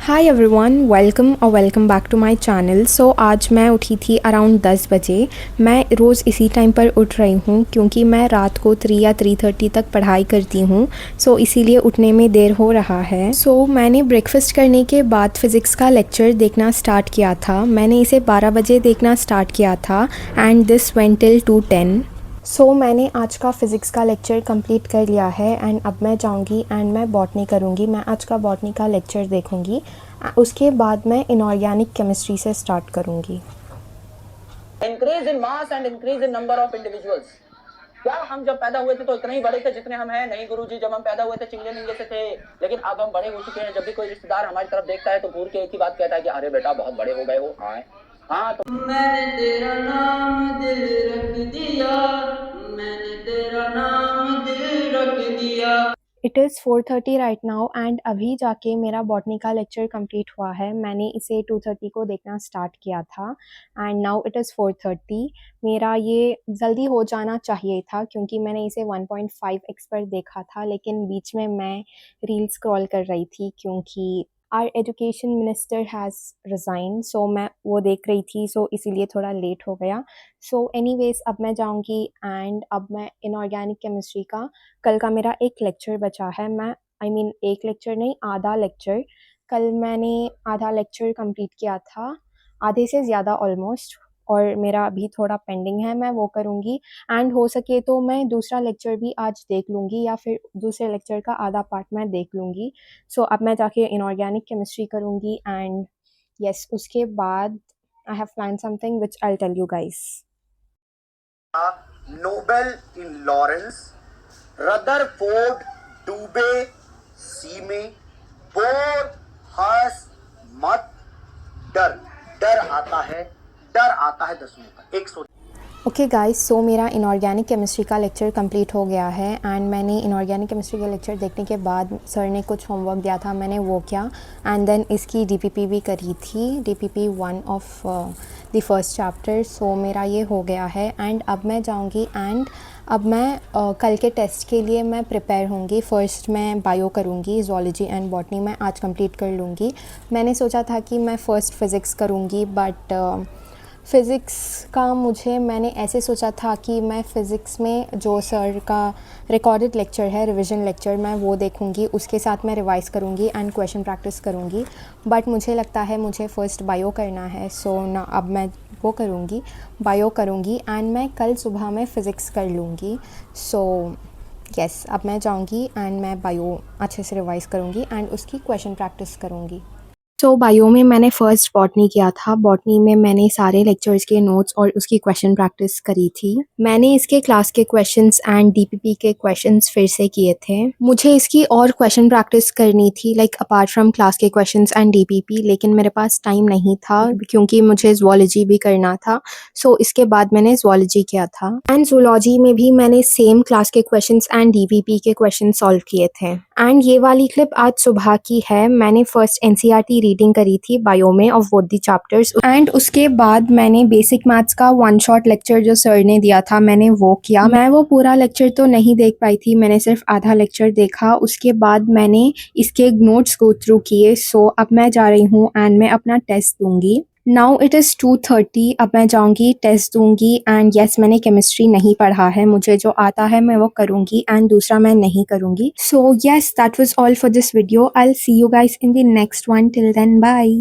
Hi everyone, welcome back to my channel. So आज मैं उठी थी अराउंड 10 बजे। मैं रोज़ इसी टाइम पर उठ रही हूँ क्योंकि मैं रात को 3 या 3:30 तक पढ़ाई करती हूँ। सो इसीलिए उठने में देर हो रहा है। सो मैंने ब्रेकफास्ट करने के बाद फ़िज़िक्स का लेक्चर देखना स्टार्ट किया था। मैंने इसे 12 बजे देखना स्टार्ट किया था एंड दिस वेंट टिल 2:10। सो मैंने आज का फ़िज़िक्स का लेक्चर कंप्लीट कर लिया है एंड अब मैं जाऊंगी एंड मैं बॉटनी करूंगी। मैं आज का बॉटनी का लेक्चर देखूंगी। उसके बाद मैं इनऑर्गेनिक केमिस्ट्री से स्टार्ट करूंगी। Increase in mass and increase in number of individuals. क्या हम जब पैदा हुए थे तो इतने ही बड़े थे जितने हम हैं? नहीं गुरुजी, जब हम पैदा हुए थे चिंगले मिंगे से थे, लेकिन अब हम बड़े हो चुके हैं। जब भी कोई रिश्तेदार हमारी तरफ देखता है तो घूर के एक ही बात कहता है कि अरे बेटा बहुत बड़े हो गए हो। हाँ तो मैंने तेरा नाम दिल रख दिया, मैंने तेरा नाम दिल रख दिया। It is 4:30 right now and अभी जाके मेरा बॉटनी का लेक्चर कंप्लीट हुआ है। मैंने इसे 2:30 को देखना स्टार्ट किया था एंड नाउ इट इज़ 4:30। मेरा ये जल्दी हो जाना चाहिए था क्योंकि मैंने इसे 1.5x पर देखा था, लेकिन बीच में मैं रील स्क्रॉल कर रही थी क्योंकि our education minister has resign. So मैं वो देख रही थी, सो इसीलिए थोड़ा लेट हो गया। सो एनीवेज़ अब मैं जाऊँगी एंड अब मैं इनऑर्गेनिक केमिस्ट्री का कल का मेरा एक लेक्चर बचा है। एक लेक्चर नहीं, आधा लेक्चर। कल मैंने आधा लेक्चर कंप्लीट किया था, आधे से ज़्यादा ऑलमोस्ट, और मेरा अभी थोड़ा पेंडिंग है, मैं वो करूँगी। एंड हो सके तो मैं दूसरा लेक्चर भी आज देख लूँगी या फिर दूसरे लेक्चर का आधा पार्ट मैं देख लूँगी। सो अब मैं जाके इनऑर्गेनिक केमिस्ट्री करूँगी एंड यस, उसके बाद I have plan something which I will tell you guys. Nobel इन लॉरेंस, रदरफोर्ड डूबे सी में, बोर हंस मत डर, डर आता है 10वीं का 100। ओके गाइस, सो मेरा इनऑर्गेनिक केमिस्ट्री का लेक्चर कंप्लीट हो गया है एंड मैंने इनऑर्गेनिक केमिस्ट्री का लेक्चर देखने के बाद सर ने कुछ होमवर्क दिया था, मैंने वो किया एंड देन इसकी डीपीपी भी करी थी, DPP 1 of the first chapter. So मेरा ये हो गया है एंड अब मैं जाऊंगी एंड अब मैं कल के टेस्ट के लिए मैं प्रिपेयर होंगी। फ़र्स्ट मैं बायो करूँगी, ज़ूलॉजी एंड बॉटनी मैं आज कंप्लीट कर लूँगी। मैंने सोचा था कि मैं फ़र्स्ट फ़िज़िक्स करूँगी, बट फ़िज़िक्स का मैंने ऐसे सोचा था कि मैं फ़िज़िक्स में जो सर का रिकॉर्डेड लेक्चर है, रिवीजन लेक्चर, मैं वो देखूँगी, उसके साथ मैं रिवाइज़ करूँगी एंड क्वेश्चन प्रैक्टिस करूँगी। बट मुझे लगता है मुझे फ़र्स्ट बायो करना है, सो ना अब मैं वो करूँगी, बायो करूँगी एंड मैं कल सुबह में फ़िज़िक्स कर लूँगी। सो यस, अब मैं जाऊँगी एंड मैं बायो अच्छे से रिवाइज़ करूँगी एंड उसकी क्वेश्चन प्रैक्टिस करूँगी। सो बायो में मैंने फ़र्स्ट बॉटनी किया था। बॉटनी में मैंने सारे लेक्चर्स के नोट्स और उसकी क्वेश्चन प्रैक्टिस करी थी। मैंने इसके क्लास के क्वेश्चंस एंड डीपीपी के क्वेश्चंस फिर से किए थे। मुझे इसकी और क्वेश्चन प्रैक्टिस करनी थी, लाइक अपार्ट फ्रॉम क्लास के क्वेश्चंस एंड डीपीपी, लेकिन मेरे पास टाइम नहीं था क्योंकि मुझे ज़ूलॉजी भी करना था। सो इसके बाद मैंने ज़ूलॉजी किया था एंड ज़ूलॉजी में भी मैंने सेम क्लास के क्वेश्चंस एंड डीपीपी के क्वेश्चन सॉल्व किए थे। एंड ये वाली क्लिप आज सुबह की है। मैंने फर्स्ट एनसीईआरटी रीडिंग करी थी बायो में of both the chapters and उसके बाद मैंने बेसिक मैथ्स का 1 शॉट लेक्चर जो सर ने दिया था मैंने वो किया। मैं वो पूरा लेक्चर तो नहीं देख पाई थी, मैंने सिर्फ आधा लेक्चर देखा। उसके बाद मैंने इसके नोट्स गो थ्रू किए। सो अब मैं जा रही हूँ एंड मैं अपना टेस्ट दूंगी। Now it is 2:30। अब मैं जाऊँगी, टेस्ट दूँगी एंड येस, मैंने केमिस्ट्री नहीं पढ़ा है, मुझे जो आता है मैं वो करूँगी एंड दूसरा मैं नहीं करूँगी। So yes, that was all for this video. I will see you guys in the next one. Till then, bye.